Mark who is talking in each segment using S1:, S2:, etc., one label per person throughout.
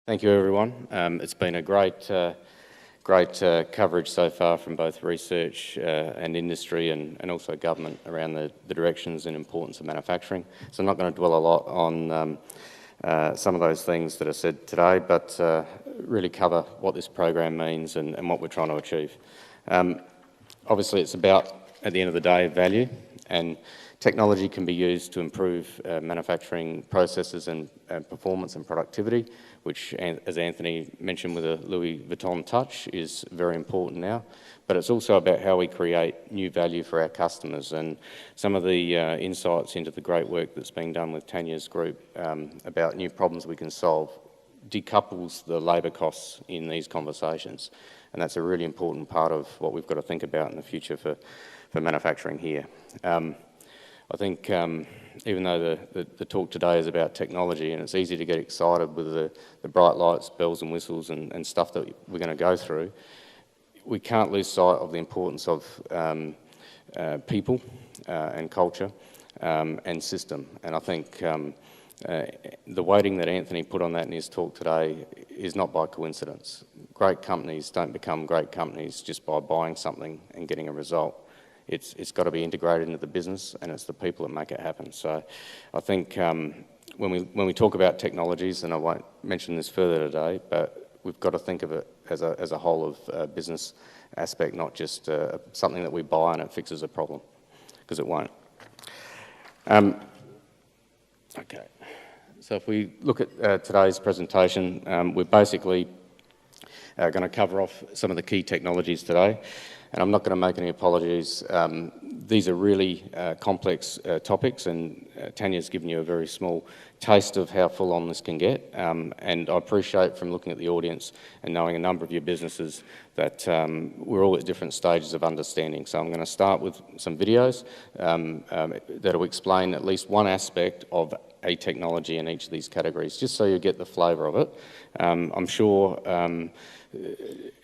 S1: Thank you, everyone. It's been a great coverage so far from both research and industry and also government around the directions and importance of manufacturing. So I'm not going to dwell a lot on some of those things that are said today, but really cover what this program means and what we're trying to achieve. Obviously, it's about, at the end of the day, value, and technology can be used to improve manufacturing processes and performance and productivity, which, as Anthony mentioned with a Louis Vuitton touch, is very important now. But it's also about how we create new value for our customers, and some of the insights into the great work that's being done with Tanya's group about new problems we can solve decouples the labour costs in these conversations. And that's a really important part of what we've got to think about in the future for manufacturing here. I think even though the talk today is about technology, and it's easy to get excited with the bright lights, bells and whistles and stuff that we're going to go through, we can't lose sight of the importance of people and culture and system. And I think the weighting that Anthony put on that in his talk today is not by coincidence. Great companies don't become great companies just by buying something and getting a result. It's got to be integrated into the business, and it's the people that make it happen. So I think when we talk about technologies, and I won't mention this further today, but we've got to think of it as a whole of business aspect, not just something that we buy and it fixes a problem, because it won't. Okay, so if we look at today's presentation, we're basically going to cover off some of the key technologies today. And I'm not going to make any apologies. These are really complex topics, and Tanya's given you a very small taste of how full on this can get. And I appreciate from looking at the audience and knowing a number of your businesses that we're all at different stages of understanding. So I'm going to start with some videos that will explain at least one aspect of a technology in each of these categories, just so you get the flavour of it. I'm sure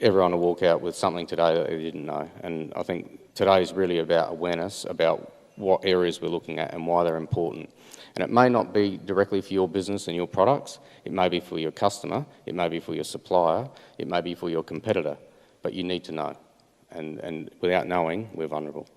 S1: everyone will walk out with something today that they didn't know. And I think today is really about awareness about what areas we're looking at and why they're important. And it may not be directly for your business and your products. It may be for your customer. It may be for your supplier. It may be for your competitor. But you need to know. And without knowing, we're vulnerable.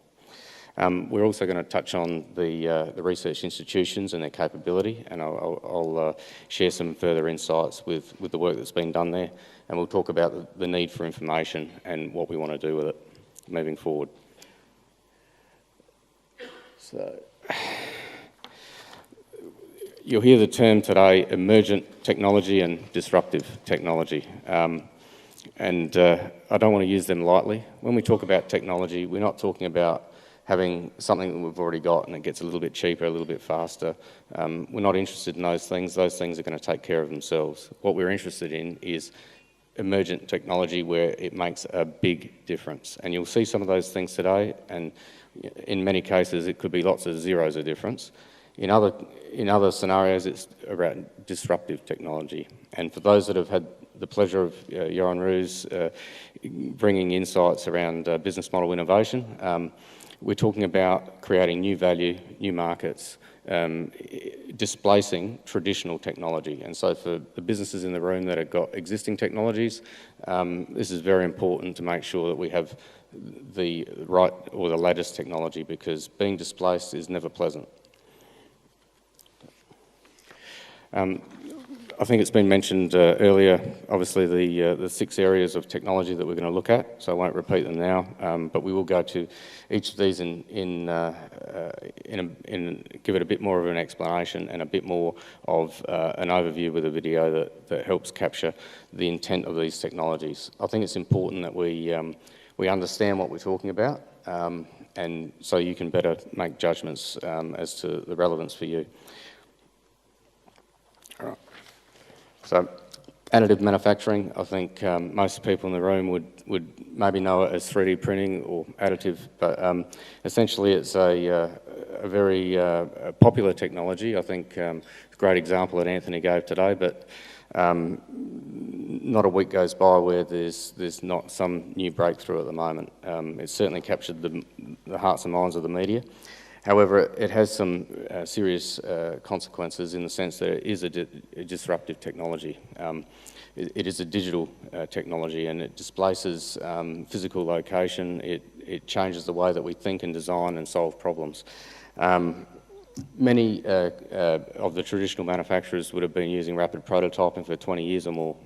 S1: We're also going to touch on the research institutions and their capability, and I'll share some further insights with the work that's been done there, and we'll talk about the need for information and what we want to do with it moving forward. So, you'll hear the term today, emergent technology and disruptive technology. And I don't want to use them lightly. When we talk about technology, we're not talking about having something that we've already got and it gets a little bit cheaper, a little bit faster. We're not interested in those things. Those things are going to take care of themselves. What we're interested in is emergent technology where it makes a big difference. And you'll see some of those things today, and in many cases it could be lots of zeros of difference. In other scenarios, it's about disruptive technology. And for those that have had the pleasure of Johan Roos bringing insights around business model innovation, we're talking about creating new value, new markets, displacing traditional technology. And so for the businesses in the room that have got existing technologies, this is very important to make sure that we have the right or the latest technology, because being displaced is never pleasant. I think it's been mentioned earlier, obviously the 6 areas of technology that we're going to look at, so I won't repeat them now, but we will go to each of these and give it a bit more of an explanation and a bit more of an overview with a video that helps capture the intent of these technologies. I think it's important that we understand what we're talking about, and so you can better make judgments as to the relevance for you. All right. So, additive manufacturing, I think most people in the room would maybe know it as 3D printing or additive, but essentially it's a very popular technology. I think a great example that Anthony gave today, but not a week goes by where there's not some new breakthrough at the moment. It's certainly captured the hearts and minds of the media. However, it has some serious consequences in the sense that it is a disruptive technology. It is a digital technology, and it displaces physical location. It changes the way that we think and design and solve problems. Many of the traditional manufacturers would have been using rapid prototyping for 20 years or more.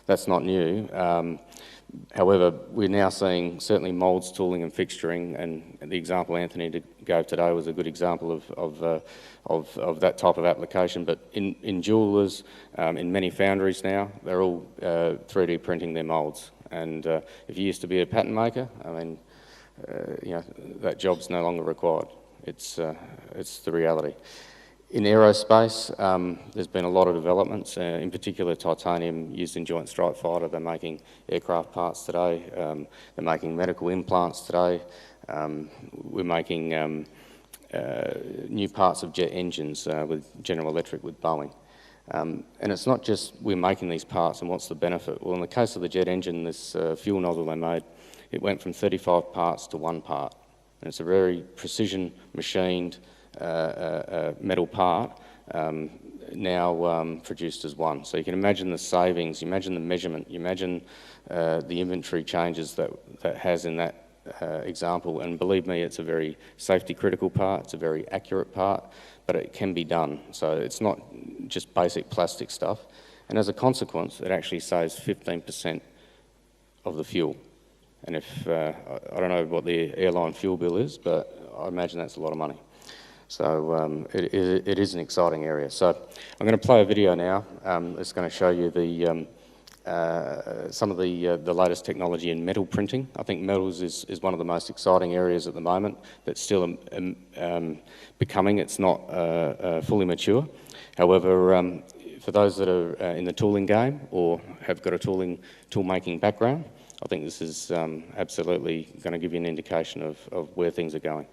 S1: That's not new. However, we're now seeing certainly moulds, tooling and fixturing, and the example Anthony gave today was a good example of that type of application. But in jewellers, in many foundries now, they're all 3D printing their moulds. And if you used to be a pattern maker, I mean, you know, that job's no longer required. It's the reality. In aerospace, there's been a lot of developments, in particular titanium used in Joint Strike Fighter. They're making aircraft parts today. They're making medical implants today. We're making new parts of jet engines with General Electric, with Boeing. And it's not just we're making these parts and what's the benefit. Well, in the case of the jet engine, this fuel nozzle they made, it went from 35 parts to 1 part. And it's a very precision machined metal part now produced as one. So you can imagine the savings, you imagine the measurement, you imagine the inventory changes that has in that example. And believe me, it's a very safety critical part, it's a very accurate part, but it can be done. So it's not just basic plastic stuff. And as a consequence, it actually saves 15% of the fuel. And if, I don't know what the airline fuel bill is, but I imagine that's a lot of money. So it is an exciting area. So I'm going to play a video now. It's going to show you some of the latest technology in metal printing. I think metals is one of the most exciting areas at the moment that's still becoming. It's not fully mature. However, for those that are in the tooling game or have got a tool making background, I think this is absolutely going to give you an indication of where things are going.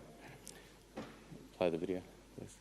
S1: Play the video, please.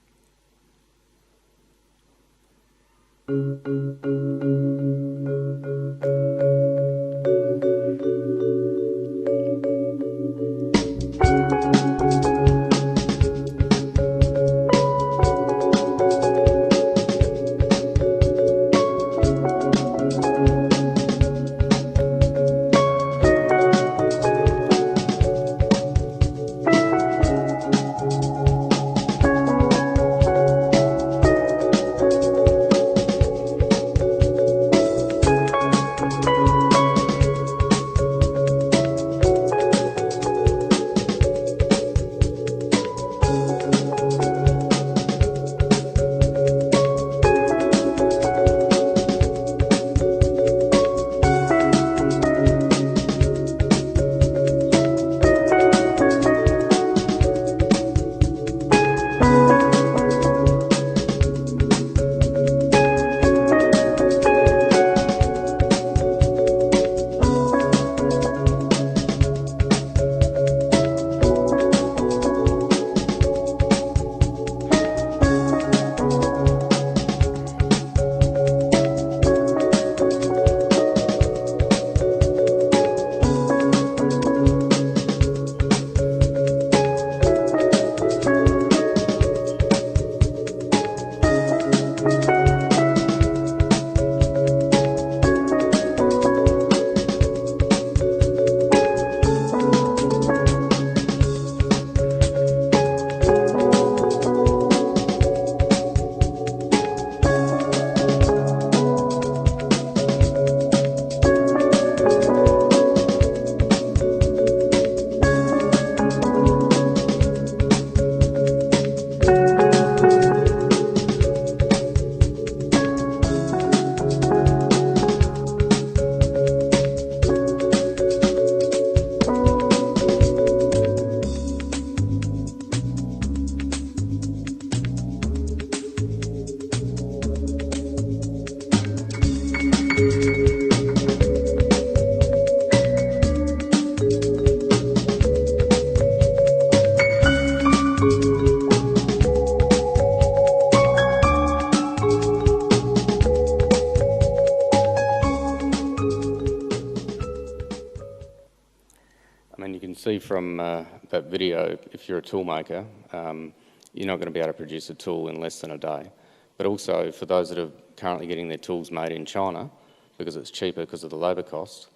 S1: from that video, if you're a tool maker, you're not going to be able to produce a tool in less than a day. But also, for those that are currently getting their tools made in China, because it's cheaper because of the labour cost,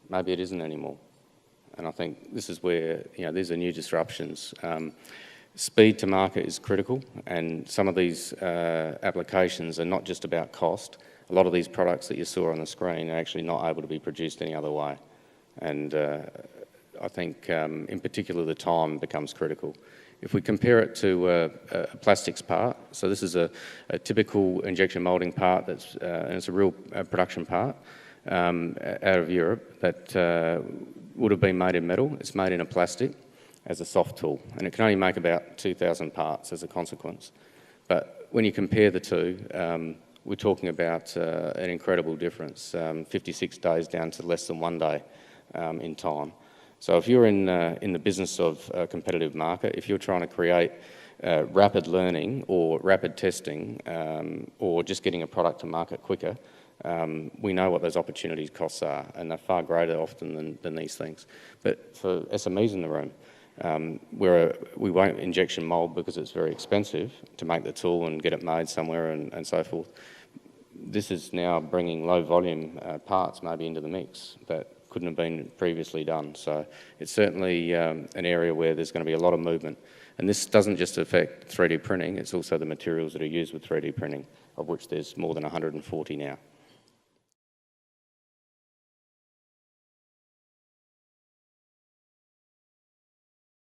S1: maybe it isn't anymore. And I think this is where, these are new disruptions. Speed to market is critical, and some of these applications are not just about cost. A lot of these products that you saw on the screen are actually not able to be produced any other way. And I think, in particular, the time becomes critical. If we compare it to a plastics part, so this is a typical injection moulding part, and it's a real production part out of Europe that would have been made in metal. It's made in a plastic as a soft tool, and it can only make about 2,000 parts as a consequence. But when you compare the two, we're talking about an incredible difference, 56 days down to less than 1 day in time. So if you're in the business of a competitive market, if you're trying to create rapid learning or rapid testing or just getting a product to market quicker, we know what those opportunities costs are, and they're far greater often than these things. But for SMEs in the room, we won't injection mould because it's very expensive to make the tool and get it made somewhere and so forth. This is now bringing low volume parts maybe into the mix that couldn't have been previously done. So it's certainly an area where there's going to be a lot of movement. And this doesn't just affect 3D printing, it's also the materials that are used with 3D printing, of which there's more than 140 now.